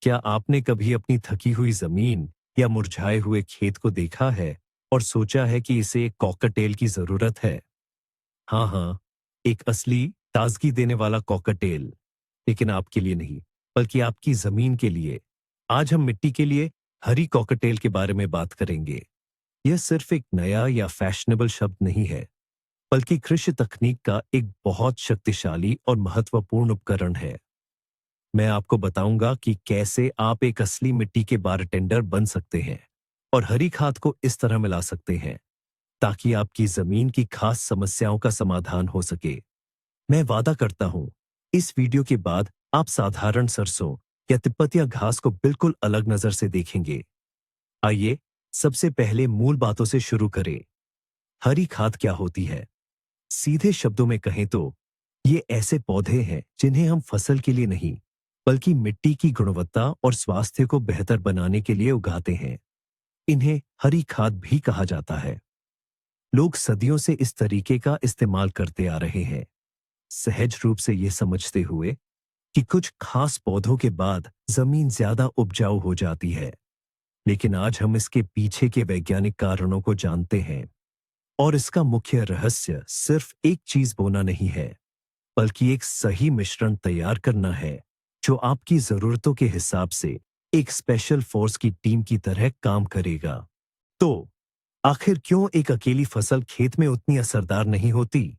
क्या आपने कभी अपनी थकी हुई जमीन या मुरझाए हुए खेत को देखा है और सोचा है कि इसे एक कॉकटेल की जरूरत है? हाँ हाँ, एक असली ताजगी देने वाला कॉकटेल। लेकिन आपके लिए नहीं, बल्कि आपकी जमीन के लिए। आज हम मिट्टी के लिए हरी कॉकटेल के बारे में बात करेंगे। यह सिर्फ एक नया या फैशनेबल शब्द नहीं है, बल्कि कृषि तकनीक का एक बहुत शक्तिशाली और महत्वपूर्ण उपकरण है। मैं आपको बताऊंगा कि कैसे आप एक असली मिट्टी के बारटेंडर बन सकते हैं और हरी खाद को इस तरह मिला सकते हैं ताकि आपकी जमीन की खास समस्याओं का समाधान हो सके। मैं वादा करता हूं, इस वीडियो के बाद आप साधारण सरसों या तिब्बतिया घास को बिल्कुल अलग नजर से देखेंगे। आइए सबसे पहले मूल बातों से शुरू करें। हरी खाद क्या होती है? सीधे शब्दों में कहें तो ये ऐसे पौधे हैं जिन्हें हम फसल के लिए नहीं, बल्कि मिट्टी की गुणवत्ता और स्वास्थ्य को बेहतर बनाने के लिए उगाते हैं। इन्हें हरी खाद भी कहा जाता है। लोग सदियों से इस तरीके का इस्तेमाल करते आ रहे हैं, सहज रूप से ये समझते हुए कि कुछ खास पौधों के बाद जमीन ज्यादा उपजाऊ हो जाती है। लेकिन आज हम इसके पीछे के वैज्ञानिक कारणों को जानते हैं और इसका मुख्य रहस्य सिर्फ एक चीज बोना नहीं है, बल्कि एक सही मिश्रण तैयार करना है जो आपकी जरूरतों के हिसाब से एक स्पेशल फोर्स की टीम की तरह काम करेगा। तो आखिर क्यों एक अकेली फसल खेत में उतनी असरदार नहीं होती?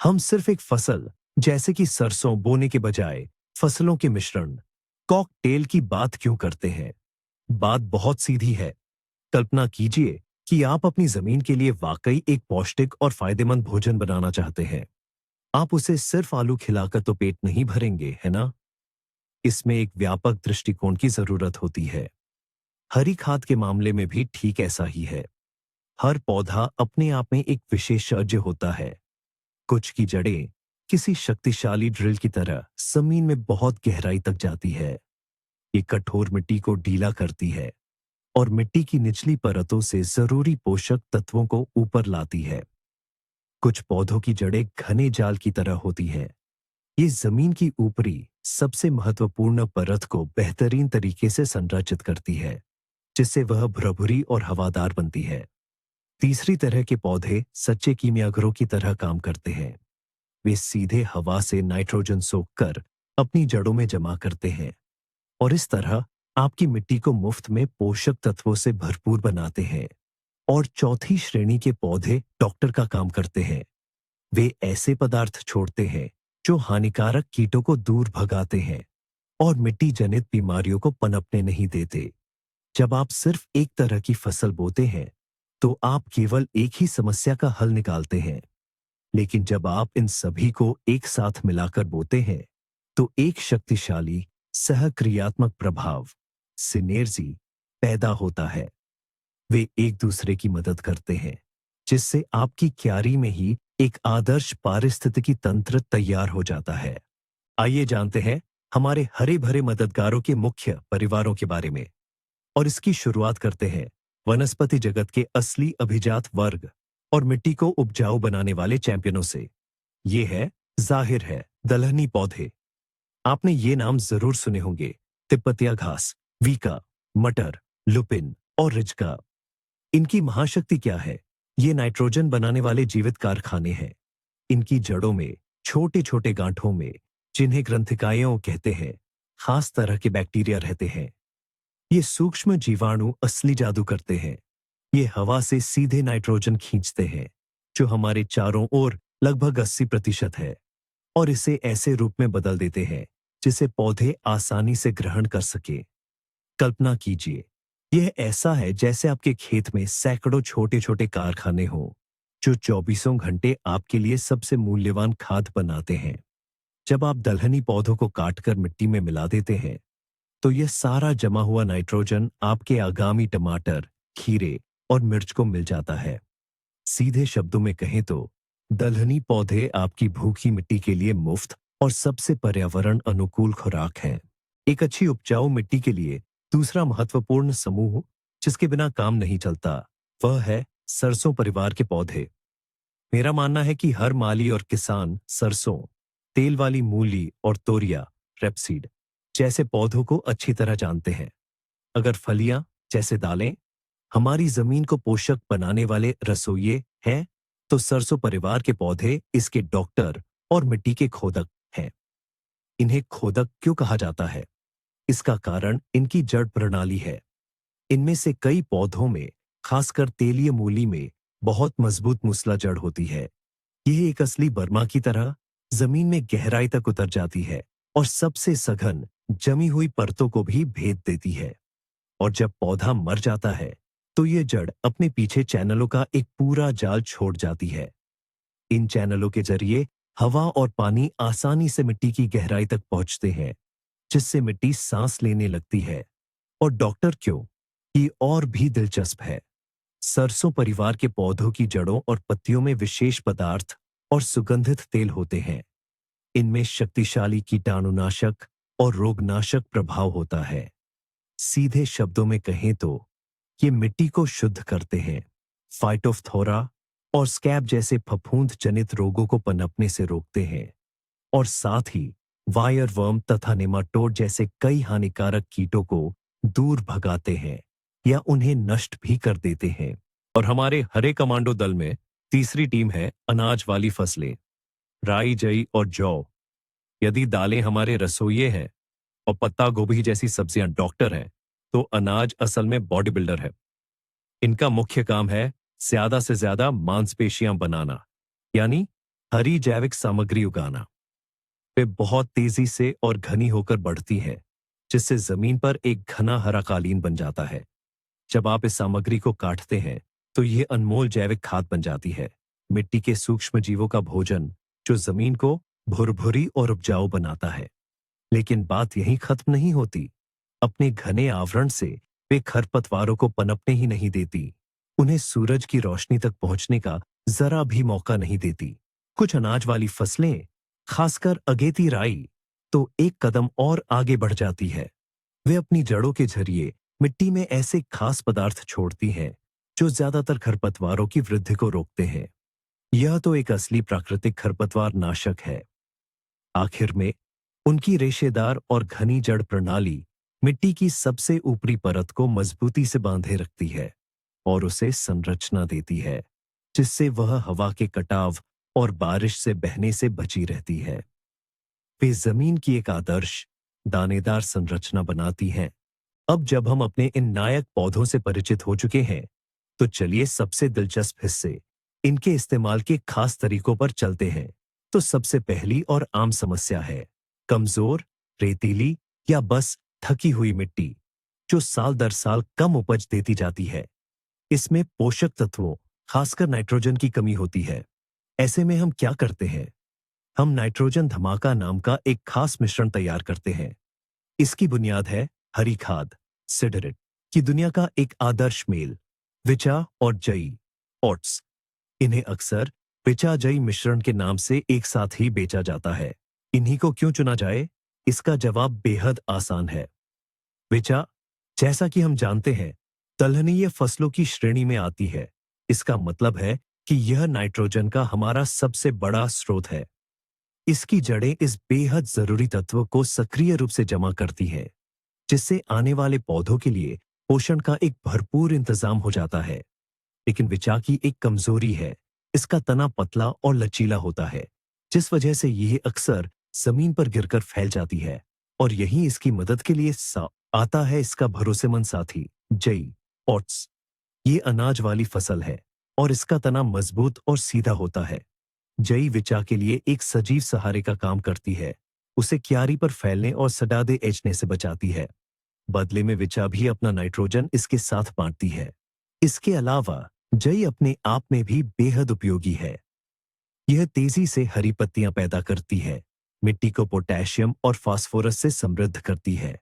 हम सिर्फ एक फसल जैसे कि सरसों बोने के बजाय फसलों के मिश्रण कॉकटेल की बात क्यों करते हैं? बात बहुत सीधी है। कल्पना कीजिए कि आप अपनी जमीन के लिए वाकई एक पौष्टिक और फायदेमंद भोजन बनाना चाहते हैं। आप उसे सिर्फ आलू खिलाकर तो पेट नहीं भरेंगे, है ना? इसमें एक व्यापक दृष्टिकोण की जरूरत होती है। हरी खाद के मामले में भी ठीक ऐसा ही है। हर पौधा अपने आप में एक विशेषज्ञ होता है। कुछ की जड़ें किसी शक्तिशाली ड्रिल की तरह जमीन में बहुत गहराई तक जाती है। ये कठोर मिट्टी को ढीला करती है और मिट्टी की निचली परतों से जरूरी पोषक तत्वों को ऊपर लाती है। कुछ पौधों की जड़ें घने जाल की तरह होती हैं। ये जमीन की ऊपरी सबसे महत्वपूर्ण परत को बेहतरीन तरीके से संरचित करती है, जिससे वह भुरभुरी और हवादार बनती है। तीसरी तरह के पौधे सच्चे कीमियागरों की तरह काम करते हैं। वे सीधे हवा से नाइट्रोजन सोखकर अपनी जड़ों में जमा करते हैं और इस तरह आपकी मिट्टी को मुफ्त में पोषक तत्वों से भरपूर बनाते हैं। और चौथी श्रेणी के पौधे डॉक्टर का काम करते हैं। वे ऐसे पदार्थ छोड़ते हैं जो हानिकारक कीटों को दूर भगाते हैं और मिट्टी जनित बीमारियों को पनपने नहीं देते। जब आप सिर्फ एक तरह की फसल बोते हैं, तो आप केवल एक ही समस्या का हल निकालते हैं। लेकिन जब आप इन सभी को एक साथ मिलाकर बोते हैं, तो एक शक्तिशाली सहक्रियात्मक प्रभाव सिनेर्जी पैदा होता है। वे एक दूसरे की मदद करते हैं, जिससे आपकी क्यारी में ही एक आदर्श पारिस्थितिकी तंत्र तैयार हो जाता है। आइए जानते हैं हमारे हरे भरे मददगारों के मुख्य परिवारों के बारे में। और इसकी शुरुआत करते हैं वनस्पति जगत के असली अभिजात वर्ग और मिट्टी को उपजाऊ बनाने वाले चैंपियनों से। ये है, जाहिर है, दलहनी पौधे। आपने ये नाम जरूर सुने होंगे। तिब्बतिया घास, वीका, मटर, लुपिन और रिजका। इनकी महाशक्ति क्या है? ये नाइट्रोजन बनाने वाले जीवित कारखाने हैं। इनकी जड़ों में छोटे छोटे गांठों में, जिन्हें ग्रंथिकाएं कहते हैं, खास तरह के बैक्टीरिया रहते हैं। ये सूक्ष्म जीवाणु असली जादू करते हैं। ये हवा से सीधे नाइट्रोजन खींचते हैं, जो हमारे चारों ओर लगभग 80% है, और इसे ऐसे रूप में बदल देते हैं जिसे पौधे आसानी से ग्रहण कर सके। कल्पना कीजिए, यह ऐसा है जैसे आपके खेत में सैकड़ों छोटे छोटे कारखाने हों, जो 24 घंटे आपके लिए सबसे मूल्यवान खाद बनाते हैं। जब आप दलहनी पौधों को काटकर मिट्टी में मिला देते हैं, तो यह सारा जमा हुआ नाइट्रोजन आपके आगामी टमाटर, खीरे और मिर्च को मिल जाता है। सीधे शब्दों में कहें तो दलहनी पौधे आपकी भूखी मिट्टी के लिए मुफ्त और सबसे पर्यावरण अनुकूल खुराक हैं। एक अच्छी उपजाऊ मिट्टी के लिए दूसरा महत्वपूर्ण समूह जिसके बिना काम नहीं चलता, वह है सरसों परिवार के पौधे। मेरा मानना है कि हर माली और किसान सरसों, तेल वाली मूली और तोरिया, रेपसीड जैसे पौधों को अच्छी तरह जानते हैं। अगर फलियां, जैसे दालें, हमारी जमीन को पोषक बनाने वाले रसोइये हैं, तो सरसों परिवार के पौधे इसके डॉक्टर और मिट्टी के खोदक हैं। इन्हें खोदक क्यों कहा जाता है? इसका कारण इनकी जड़ प्रणाली है। इनमें से कई पौधों में, खासकर तेलीय मूली में, बहुत मजबूत मूसला जड़ होती है। यह एक असली बर्मा की तरह जमीन में गहराई तक उतर जाती है और सबसे सघन जमी हुई परतों को भी भेद देती है। और जब पौधा मर जाता है, तो ये जड़ अपने पीछे चैनलों का एक पूरा जाल छोड़ जाती है। इन चैनलों के जरिए हवा और पानी आसानी से मिट्टी की गहराई तक पहुंचते हैं, जिससे मिट्टी सांस लेने लगती है। और डॉक्टर क्यों? ये और भी दिलचस्प है। सरसों परिवार के पौधों की जड़ों और पत्तियों में विशेष पदार्थ और सुगंधित तेल होते हैं। इनमें शक्तिशाली कीटाणुनाशक और रोगनाशक प्रभाव होता है। सीधे शब्दों में कहें तो ये मिट्टी को शुद्ध करते हैं, फाइटोफथोरा और स्कैब जैसे फफूंद जनित रोगों को पनपने से रोकते हैं, और साथ ही वायर वर्म तथा नेमाटोड जैसे कई हानिकारक कीटों को दूर भगाते हैं या उन्हें नष्ट भी कर देते हैं। और हमारे हरे कमांडो दल में तीसरी टीम है अनाज वाली फसलें, राई, जई और जौ। यदि दालें हमारे रसोइये हैं और पत्ता गोभी जैसी सब्जियां डॉक्टर हैं, तो अनाज असल में बॉडी बिल्डर है। इनका मुख्य काम है ज्यादा से ज्यादा मांसपेशियां बनाना, यानी हरी जैविक सामग्री उगाना। वे बहुत तेजी से और घनी होकर बढ़ती हैं, जिससे जमीन पर एक घना हरा कालीन बन जाता है। जब आप इस सामग्री को काटते हैं, तो यह अनमोल जैविक खाद बन जाती है, मिट्टी के सूक्ष्म जीवों का भोजन, जो जमीन को भुरभुरी और उपजाऊ बनाता है। लेकिन बात यहीं खत्म नहीं होती। अपने घने आवरण से वे खरपतवारों को पनपने ही नहीं देती, उन्हें सूरज की रोशनी तक पहुंचने का जरा भी मौका नहीं देती। कुछ अनाज वाली फसलें, खासकर अगेती राई, तो एक कदम और आगे बढ़ जाती है। वे अपनी जड़ों के जरिए मिट्टी में ऐसे खास पदार्थ छोड़ती हैं, जो ज्यादातर खरपतवारों की वृद्धि को रोकते हैं। यह तो एक असली प्राकृतिक खरपतवार नाशक है। आखिर में उनकी रेशेदार और घनी जड़ प्रणाली मिट्टी की सबसे ऊपरी परत को मजबूती से बांधे रखती है और उसे संरचना देती है, जिससे वह हवा के कटाव और बारिश से बहने से बची रहती है। वे जमीन की एक आदर्श दानेदार संरचना बनाती हैं। अब जब हम अपने इन नायक पौधों से परिचित हो चुके हैं, तो चलिए सबसे दिलचस्प हिस्से, इनके इस्तेमाल के खास तरीकों पर चलते हैं। तो सबसे पहली और आम समस्या है कमजोर, रेतीली या बस थकी हुई मिट्टी, जो साल दर साल कम उपज देती जाती है। इसमें पोषक तत्वों, खासकर नाइट्रोजन की कमी होती है। ऐसे में हम क्या करते हैं? हम नाइट्रोजन धमाका नाम का एक खास मिश्रण तैयार करते हैं। इसकी बुनियाद है हरी खाद, सिडरेट, की दुनिया का एक आदर्श मेल, विचा और जई, ओट्स। इन्हें अक्सर विचा जई मिश्रण के नाम से एक साथ ही बेचा जाता है। इन्हीं को क्यों चुना जाए? इसका जवाब बेहद आसान है। विचा, जैसा कि हम जानते हैं, दलहनीय फसलों की श्रेणी में आती है। इसका मतलब है कि यह नाइट्रोजन का हमारा सबसे बड़ा स्रोत है। इसकी जड़ें इस बेहद जरूरी तत्व को सक्रिय रूप से जमा करती हैं, जिससे आने वाले पौधों के लिए पोषण का एक भरपूर इंतजाम हो जाता है। लेकिन विचा की एक कमजोरी है, इसका तना पतला और लचीला होता है, जिस वजह से यह अक्सर जमीन पर गिरकर फैल जाती है। और यही इसकी मदद के लिए आता है इसका भरोसेमंद साथी, जई, ओट्स। ये अनाज वाली फसल है और इसका तना मजबूत और सीधा होता है। जई विचा के लिए एक सजीव सहारे का काम करती है, उसे क्यारी पर फैलने और सडादे एचने से बचाती है। बदले में विचा भी अपना नाइट्रोजन इसके साथ बांटती है। इसके अलावा जई अपने आप में भी बेहद उपयोगी है। यह तेजी से हरी पत्तियां पैदा करती है, मिट्टी को पोटेशियम और फास्फोरस से समृद्ध करती है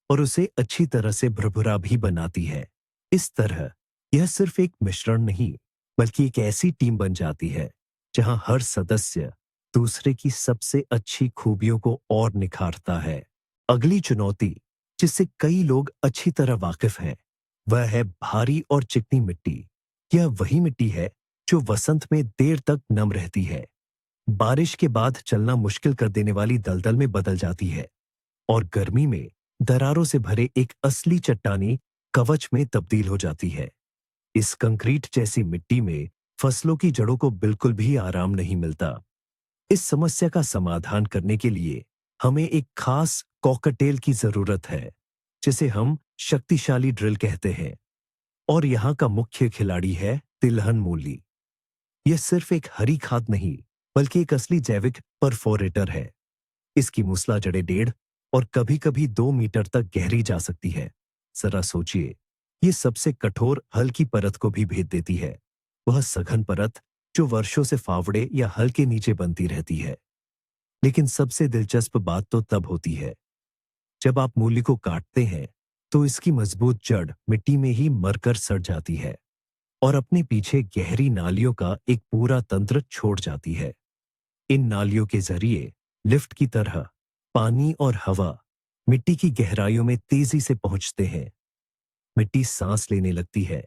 और उसे अच्छी तरह से भुरभुरा भी बनाती है। इस तरह यह सिर्फ एक मिश्रण नहीं, बल्कि एक ऐसी टीम बन जाती है जहां हर सदस्य दूसरे की सबसे अच्छी खूबियों को और निखारता है। अगली चुनौती, जिससे कई लोग अच्छी तरह वाकिफ हैं, वह है भारी और चिकनी मिट्टी। यह वही मिट्टी है जो वसंत में देर तक नम रहती है, बारिश के बाद चलना मुश्किल कर देने वाली दलदल में बदल जाती है। और गर्मी में दरारों से भरे एक असली चट्टानी कवच में तब्दील हो जाती है। इस कंक्रीट जैसी मिट्टी में फसलों की जड़ों को बिल्कुल भी आराम नहीं मिलता। इस समस्या का समाधान करने के लिए हमें एक खास कॉकटेल की जरूरत है, जिसे हम शक्तिशाली ड्रिल कहते हैं। और यहाँ का मुख्य खिलाड़ी है तिलहन मूली। यह सिर्फ एक हरी खाद नहीं, बल्कि एक असली जैविक परफोरेटर है। इसकी मूसला जड़ें 1.5 और कभी-कभी 2 मीटर तक गहरी जा सकती है। जरा सोचिए, ये सबसे कठोर हल्की परत को भी भेद देती है। वह सघन परत जो वर्षों से फावड़े या हल के नीचे बनती रहती है। लेकिन सबसे दिलचस्प बात तो तब होती है जब आप मूली को काटते हैं, तो इसकी मजबूत जड़ मिट्टी में ही मरकर सड़ जाती है और अपने पीछे गहरी नालियों का एक पूरा तंत्र छोड़ जाती है। इन नालियों के जरिए लिफ्ट की तरह पानी और हवा मिट्टी की गहराइयों में तेजी से पहुंचते हैं। मिट्टी सांस लेने लगती है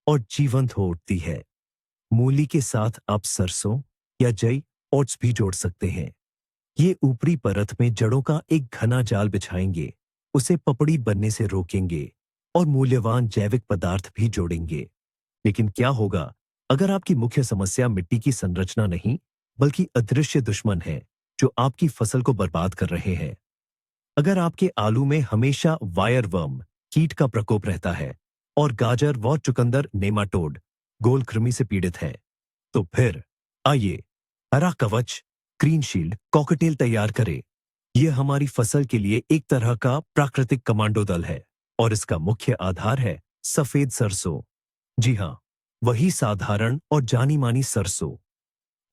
और जीवंत हो उठती है। मूली के साथ आप सरसों या जई ओट्स भी जोड़ सकते हैं। ये ऊपरी परत में जड़ों का एक घना जाल बिछाएंगे, उसे पपड़ी बनने से रोकेंगे और मूल्यवान जैविक पदार्थ भी जोड़ेंगे। लेकिन क्या होगा अगर आपकी मुख्य समस्या मिट्टी की संरचना नहीं, बल्कि अदृश्य दुश्मन है जो आपकी फसल को बर्बाद कर रहे हैं? अगर आपके आलू में हमेशा वायर वर्म कीट का प्रकोप रहता है और गाजर व चुकंदर नेमाटोड गोल कृमि से पीड़ित है, तो फिर आइए हरा कवच ग्रीन शील्ड कॉकटेल तैयार करें। यह हमारी फसल के लिए एक तरह का प्राकृतिक कमांडो दल है और इसका मुख्य आधार है सफेद सरसों। जी हाँ, वही साधारण और जानी मानी सरसों।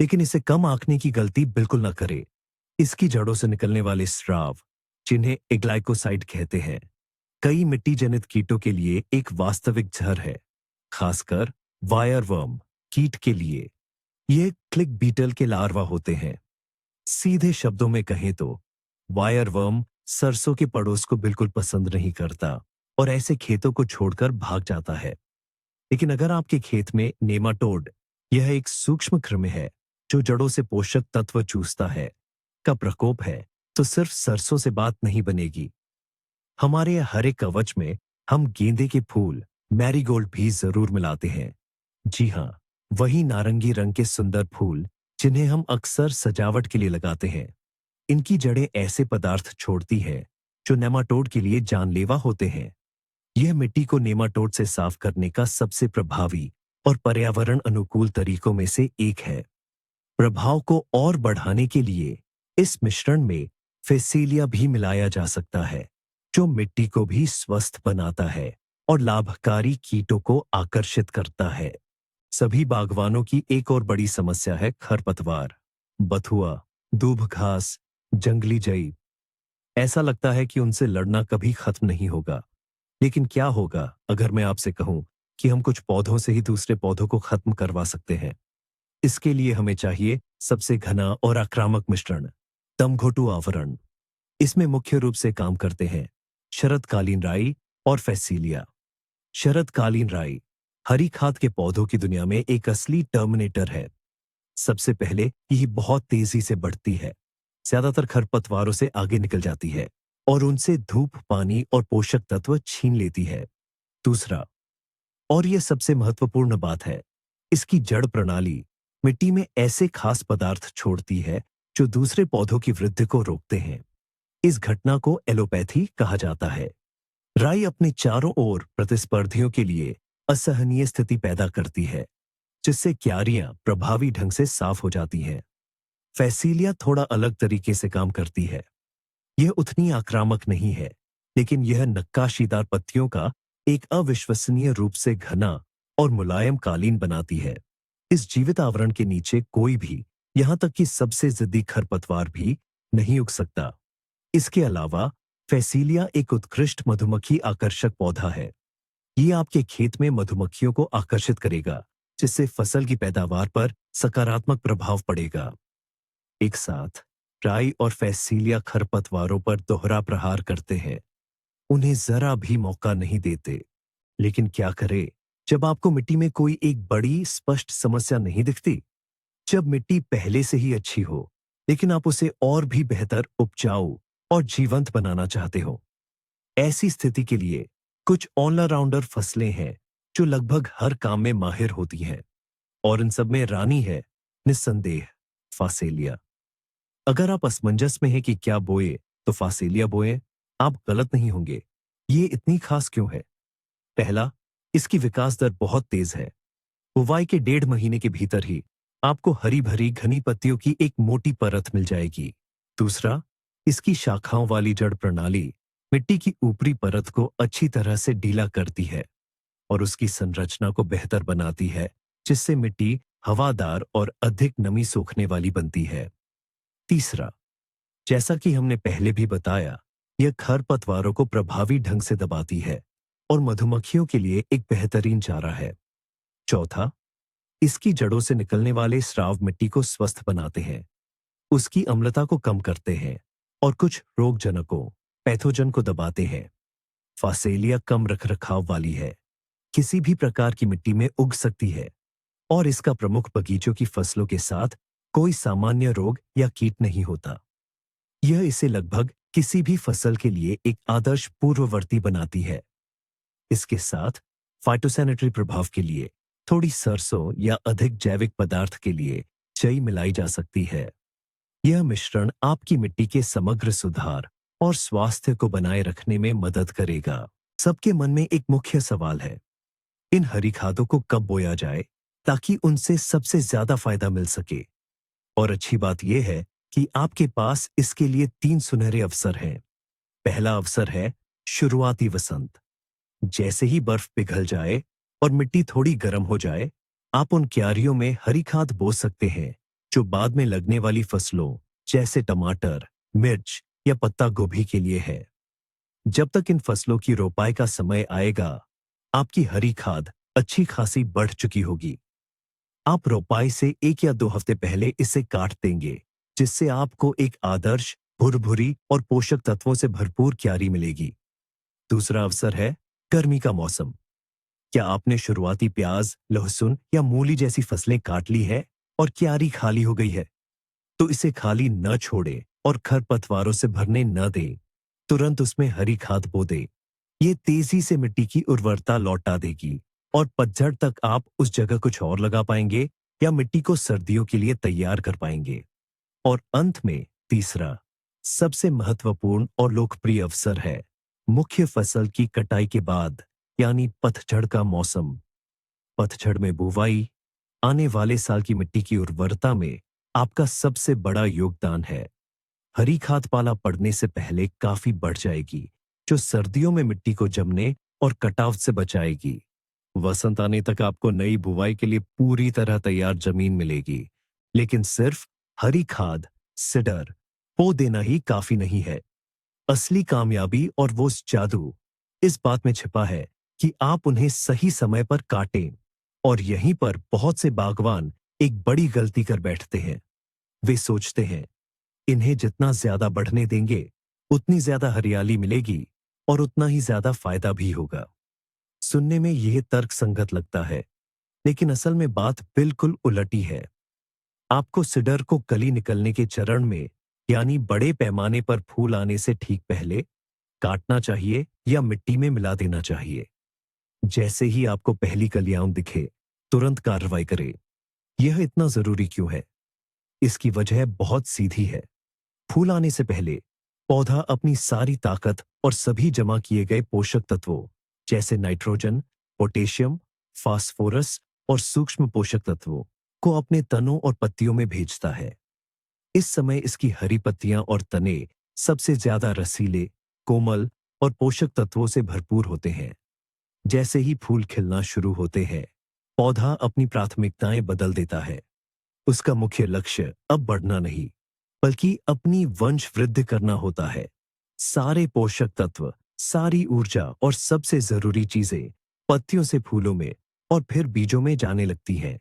लेकिन इसे कम आंकने की गलती बिल्कुल न करें। इसकी जड़ों से निकलने वाले स्राव, जिन्हें एग्लाइकोसाइड कहते हैं, कई मिट्टी जनित कीटों के लिए एक वास्तविक जहर है, खासकर वायर वर्म कीट के लिए। ये क्लिक बीटल के लार्वा होते हैं। सीधे शब्दों में कहें तो वायर वर्म सरसों के पड़ोस को बिल्कुल पसंद नहीं करता और ऐसे खेतों को छोड़कर भाग जाता है। लेकिन अगर आपके खेत में नेमाटोड, यह एक सूक्ष्म कृमि है जो जड़ों से पोषक तत्व चूसता है, का प्रकोप है, तो सिर्फ सरसों से बात नहीं बनेगी। हमारे हरे कवच में हम गेंदे के फूल मैरीगोल्ड भी जरूर मिलाते हैं। जी हाँ, वही नारंगी रंग के सुंदर फूल जिन्हें हम अक्सर सजावट के लिए लगाते हैं। इनकी जड़ें ऐसे पदार्थ छोड़ती हैं जो नेमाटोड के लिए जानलेवा होते हैं। यह मिट्टी को नेमाटोड से साफ करने का सबसे प्रभावी और पर्यावरण अनुकूल तरीकों में से एक है। प्रभाव को और बढ़ाने के लिए इस मिश्रण में फेसिलिया भी मिलाया जा सकता है, जो मिट्टी को भी स्वस्थ बनाता है और लाभकारी कीटों को आकर्षित करता है। सभी बागवानों की एक और बड़ी समस्या है खरपतवार, बथुआ, दूब घास, जंगली जई। ऐसा लगता है कि उनसे लड़ना कभी खत्म नहीं होगा। लेकिन क्या होगा अगर मैं आपसे कहूं कि हम कुछ पौधों से ही दूसरे पौधों को खत्म करवा सकते हैं? इसके लिए हमें चाहिए सबसे घना और आक्रामक मिश्रण, दमघोटू आवरण। इसमें मुख्य रूप से काम करते हैं शरदकालीन राई और फैसिलिया। शरदकालीन राई हरी खाद के पौधों की दुनिया में एक असली टर्मिनेटर है। सबसे पहले यह बहुत तेजी से बढ़ती है, ज्यादातर खरपतवारों से आगे निकल जाती है और उनसे धूप, पानी और पोषक तत्व छीन लेती है। दूसरा, और यह सबसे महत्वपूर्ण बात है, इसकी जड़ प्रणाली मिट्टी में ऐसे खास पदार्थ छोड़ती है जो दूसरे पौधों की वृद्धि को रोकते हैं। इस घटना को एलोपैथी कहा जाता है। राई अपने चारों ओर प्रतिस्पर्धियों के लिए असहनीय स्थिति पैदा करती है, जिससे क्यारियां प्रभावी ढंग से साफ हो जाती हैं। फैसिलिया थोड़ा अलग तरीके से काम करती है। यह उतनी आक्रामक नहीं है, लेकिन यह नक्काशीदार पत्तियों का एक अविश्वसनीय रूप से घना और मुलायम कालीन बनाती है। इस जीवित आवरण के नीचे कोई भी, यहां तक कि सबसे जिद्दी खरपतवार भी, नहीं उग सकता। इसके अलावा फैसिलिया एक उत्कृष्ट मधुमक्खी आकर्षक पौधा है। ये आपके खेत में मधुमक्खियों को आकर्षित करेगा, जिससे फसल की पैदावार पर सकारात्मक प्रभाव पड़ेगा। एक साथ राई और फैसिलिया खरपतवारों पर दोहरा प्रहार करते हैं, उन्हें जरा भी मौका नहीं देते। लेकिन क्या करें जब आपको मिट्टी में कोई एक बड़ी स्पष्ट समस्या नहीं दिखती? जब मिट्टी पहले से ही अच्छी हो, लेकिन आप उसे और भी बेहतर उपजाऊ और जीवंत बनाना चाहते हो। ऐसी स्थिति के लिए कुछ ऑलराउंडर फसलें हैं जो लगभग हर काम में माहिर होती हैं, और इन सब में रानी है निस्संदेह फासेलिया। अगर आप असमंजस में हैं कि क्या बोए, तो फासेलिया बोए, आप गलत नहीं होंगे। ये इतनी खास क्यों है? पहला, इसकी विकास दर बहुत तेज है। बुवाई के 1.5 महीने के भीतर ही आपको हरी भरी घनी पत्तियों की एक मोटी परत मिल जाएगी। दूसरा, इसकी शाखाओं वाली जड़ प्रणाली मिट्टी की ऊपरी परत को अच्छी तरह से ढीला करती है और उसकी संरचना को बेहतर बनाती है, जिससे मिट्टी हवादार और अधिक नमी सोखने वाली बनती है। तीसरा, जैसा कि हमने पहले भी बताया, यह खरपतवारों को प्रभावी ढंग से दबाती है और मधुमक्खियों के लिए एक बेहतरीन चारा है। चौथा, इसकी जड़ों से निकलने वाले स्राव मिट्टी को स्वस्थ बनाते हैं, उसकी अम्लता को कम करते हैं और कुछ रोगजनकों पैथोजन को दबाते हैं। फासेलिया कम रखरखाव वाली है, किसी भी प्रकार की मिट्टी में उग सकती है और इसका प्रमुख बगीचों की फसलों के साथ कोई सामान्य रोग या कीट नहीं होता। यह इसे लगभग किसी भी फसल के लिए एक आदर्श पूर्ववर्ती बनाती है। इसके साथ फाइटोसैनिटरी प्रभाव के लिए थोड़ी सरसों या अधिक जैविक पदार्थ के लिए चई मिलाई जा सकती है। यह मिश्रण आपकी मिट्टी के समग्र सुधार और स्वास्थ्य को बनाए रखने में मदद करेगा। सबके मन में एक मुख्य सवाल है, इन हरी खादों को कब बोया जाए ताकि उनसे सबसे ज्यादा फायदा मिल सके। और अच्छी बात यह है कि आपके पास इसके लिए 3 सुनहरे अवसर हैं। पहला अवसर है शुरुआती वसंत। जैसे ही बर्फ पिघल जाए और मिट्टी थोड़ी गर्म हो जाए, आप उन क्यारियों में हरी खाद बो सकते हैं जो बाद में लगने वाली फसलों जैसे टमाटर, मिर्च या पत्ता गोभी के लिए है। जब तक इन फसलों की रोपाई का समय आएगा, आपकी हरी खाद अच्छी खासी बढ़ चुकी होगी। आप रोपाई से 1 या 2 हफ्ते पहले इसे काट देंगे, जिससे आपको एक आदर्श भुरभुरी और पोषक तत्वों से भरपूर क्यारी मिलेगी। दूसरा अवसर है गर्मी का मौसम। क्या आपने शुरुआती प्याज, लहसुन या मूली जैसी फसलें काट ली है और क्यारी खाली हो गई है? तो इसे खाली न छोड़े और खरपतवारों से भरने न दें। तुरंत उसमें हरी खाद बो दें। ये तेजी से मिट्टी की उर्वरता लौटा देगी और पतझड़ तक आप उस जगह कुछ और लगा पाएंगे या मिट्टी को सर्दियों के लिए तैयार कर पाएंगे। और अंत में तीसरा, सबसे महत्वपूर्ण और लोकप्रिय अवसर है मुख्य फसल की कटाई के बाद, यानी पतझड़ का मौसम। पतझड़ में बुवाई आने वाले साल की मिट्टी की उर्वरता में आपका सबसे बड़ा योगदान है। हरी खाद पाला पड़ने से पहले काफी बढ़ जाएगी, जो सर्दियों में मिट्टी को जमने और कटाव से बचाएगी। वसंत आने तक आपको नई बुवाई के लिए पूरी तरह तैयार जमीन मिलेगी, लेकिन सिर्फ हरी खाद, सीडर, बो देना ही काफी नहीं है। असली कामयाबी और वो जादू इस बात में छिपा है कि आप उन्हें सही समय पर काटें। और यहीं पर बहुत से बागवान एक बड़ी गलती कर बैठते हैं। वे सोचते हैं, इन्हें जितना ज्यादा बढ़ने देंगे, उतनी ज्यादा हरियाली मिलेगी और उतना ही ज्यादा फायदा भी होगा। सुनने में यह तर्क संगत लगता है, लेकिन असल में बात बिल्कुल उलटी है। आपको सीडर को कली निकलने के चरण में, यानी बड़े पैमाने पर फूल आने से ठीक पहले काटना चाहिए या मिट्टी में मिला देना चाहिए। जैसे ही आपको पहली कलियां दिखे, तुरंत कार्रवाई करें। यह इतना जरूरी क्यों है? इसकी वजह बहुत सीधी है। फूल आने से पहले पौधा अपनी सारी ताकत और सभी जमा किए गए पोषक तत्वों जैसे नाइट्रोजन, पोटेशियम, फास्फोरस और सूक्ष्म पोषक तत्वों को अपने तनों और पत्तियों में भेजता है। इस समय इसकी हरी पत्तियां और तने सबसे ज्यादा रसीले, कोमल और पोषक तत्वों से भरपूर होते हैं। जैसे ही फूल खिलना शुरू होते हैं, पौधा अपनी प्राथमिकताएं बदल देता है। उसका मुख्य लक्ष्य अब बढ़ना नहीं, बल्कि अपनी वंश वृद्धि करना होता है। सारे पोषक तत्व, सारी ऊर्जा और सबसे जरूरी चीजें पत्तियों से फूलों में और फिर बीजों में जाने लगती हैं।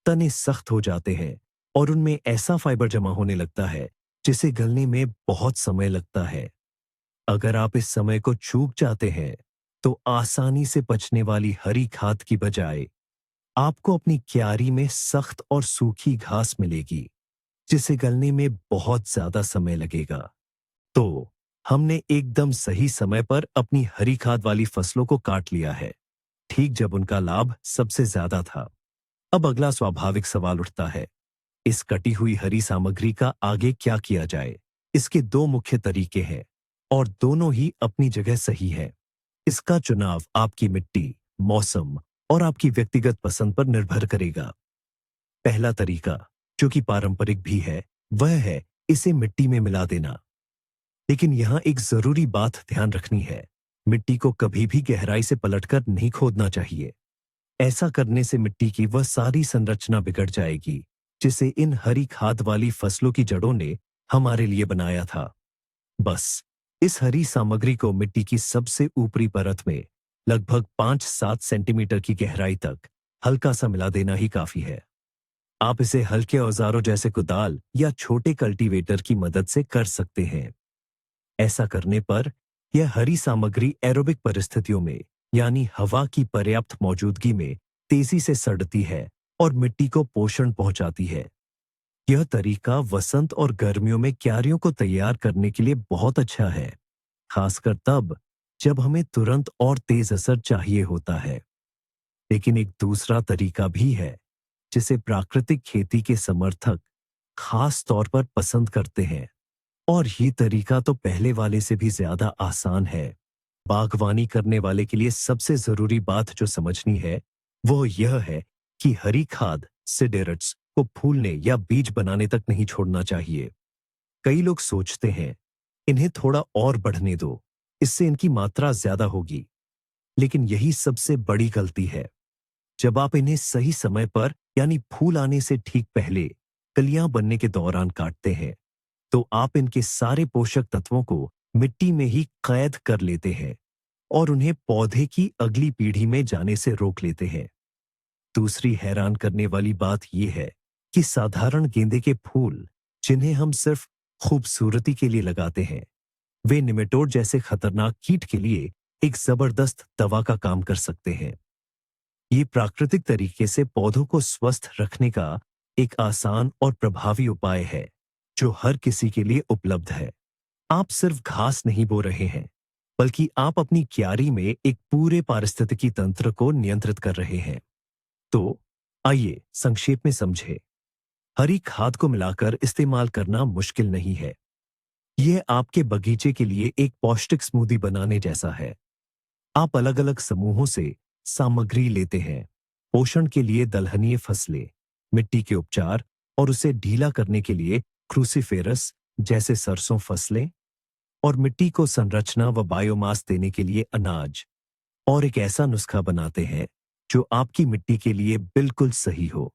तने सख्त हो जाते हैं और उनमें ऐसा फाइबर जमा होने लगता है जिसे गलने में बहुत समय लगता है। अगर आप इस समय को चूक जाते हैं, तो आसानी से पचने वाली हरी खाद की बजाय आपको अपनी क्यारी में सख्त और सूखी घास मिलेगी, जिसे गलने में बहुत ज्यादा समय लगेगा। तो हमने एकदम सही समय पर अपनी हरी खाद वाली फसलों को काट लिया है, ठीक जब उनका लाभ सबसे ज्यादा था। अब अगला स्वाभाविक सवाल उठता है, इस कटी हुई हरी सामग्री का आगे क्या किया जाए? इसके दो मुख्य तरीके हैं और दोनों ही अपनी जगह सही है। इसका चुनाव आपकी मिट्टी, मौसम और आपकी व्यक्तिगत पसंद पर निर्भर करेगा। पहला तरीका, जो कि पारंपरिक भी है, वह है इसे मिट्टी में मिला देना। लेकिन यहां एक जरूरी बात ध्यान रखनी है, मिट्टी को कभी भी गहराई से पलटकर नहीं खोदना चाहिए। ऐसा करने से मिट्टी की वह सारी संरचना बिगड़ जाएगी जिसे इन हरी खाद वाली फसलों की जड़ों ने हमारे लिए बनाया था। बस इस हरी सामग्री को मिट्टी की सबसे ऊपरी परत में लगभग 5-7 सेंटीमीटर की गहराई तक हल्का सा मिला देना ही काफी है। आप इसे हल्के औजारों जैसे कुदाल या छोटे कल्टीवेटर की मदद से कर सकते हैं। ऐसा करने पर यह हरी सामग्री एरोबिक परिस्थितियों में, यानी हवा की पर्याप्त मौजूदगी में तेजी से सड़ती है और मिट्टी को पोषण पहुंचाती है। यह तरीका वसंत और गर्मियों में क्यारियों को तैयार करने के लिए बहुत अच्छा है, खासकर तब जब हमें तुरंत और तेज असर चाहिए होता है। लेकिन एक दूसरा तरीका भी है जिसे प्राकृतिक खेती के समर्थक खास तौर पर पसंद करते हैं, और ये तरीका तो पहले वाले से भी ज्यादा आसान है। बागवानी करने वाले के लिए सबसे जरूरी बात जो समझनी है वो यह है कि हरी खाद सीडेरट्स को फूलने या बीज बनाने तक नहीं छोड़ना चाहिए। कई लोग सोचते हैं, इन्हें थोड़ा और बढ़ने दो, इससे इनकी मात्रा ज्यादा होगी। लेकिन यही सबसे बड़ी गलती है। जब आप इन्हें सही समय पर, यानी फूल आने से ठीक पहले, कलियां बनने के दौरान काटते हैं, तो आप इनके सारे पोषक तत्वों को मिट्टी में ही कैद कर लेते हैं और उन्हें पौधे की अगली पीढ़ी में जाने से रोक लेते हैं। दूसरी हैरान करने वाली बात यह है कि साधारण गेंदे के फूल, जिन्हें हम सिर्फ खूबसूरती के लिए लगाते हैं, वे निमेटोड जैसे खतरनाक कीट के लिए एक जबरदस्त दवा का काम कर सकते हैं। ये प्राकृतिक तरीके से पौधों को स्वस्थ रखने का एक आसान और प्रभावी उपाय है जो हर किसी के लिए उपलब्ध है। आप सिर्फ घास नहीं बो रहे हैं, बल्कि आप अपनी क्यारी में एक पूरे पारिस्थितिकी तंत्र को नियंत्रित कर रहे हैं। तो आइए संक्षेप में समझें। हरी खाद को मिलाकर इस्तेमाल करना मुश्किल नहीं है। यह आपके बगीचे के लिए एक पौष्टिक स्मूदी बनाने जैसा है। आप अलग अलग समूहों से सामग्री लेते हैं, पोषण के लिए दलहनीय फसलें, मिट्टी के उपचार और उसे ढीला करने के लिए क्रूसीफेरस जैसे सरसों फसलें, और मिट्टी को संरचना व बायोमास देने के लिए अनाज, और एक ऐसा नुस्खा बनाते हैं जो आपकी मिट्टी के लिए बिल्कुल सही हो।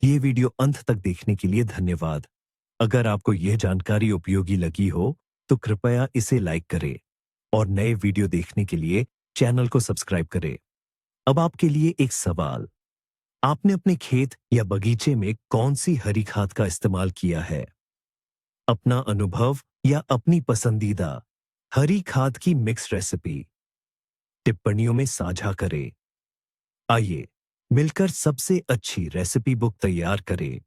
ये वीडियो अंत तक देखने के लिए धन्यवाद। अगर आपको यह जानकारी उपयोगी लगी हो तो कृपया इसे लाइक करें और नए वीडियो देखने के लिए चैनल को सब्सक्राइब करें। अब आपके लिए एक सवाल, आपने अपने खेत या बगीचे में कौन सी हरी खाद का इस्तेमाल किया है? अपना अनुभव या अपनी पसंदीदा हरी खाद की मिक्स रेसिपी टिप्पणियों में साझा करें। आइए मिलकर सबसे अच्छी रेसिपी बुक तैयार करें।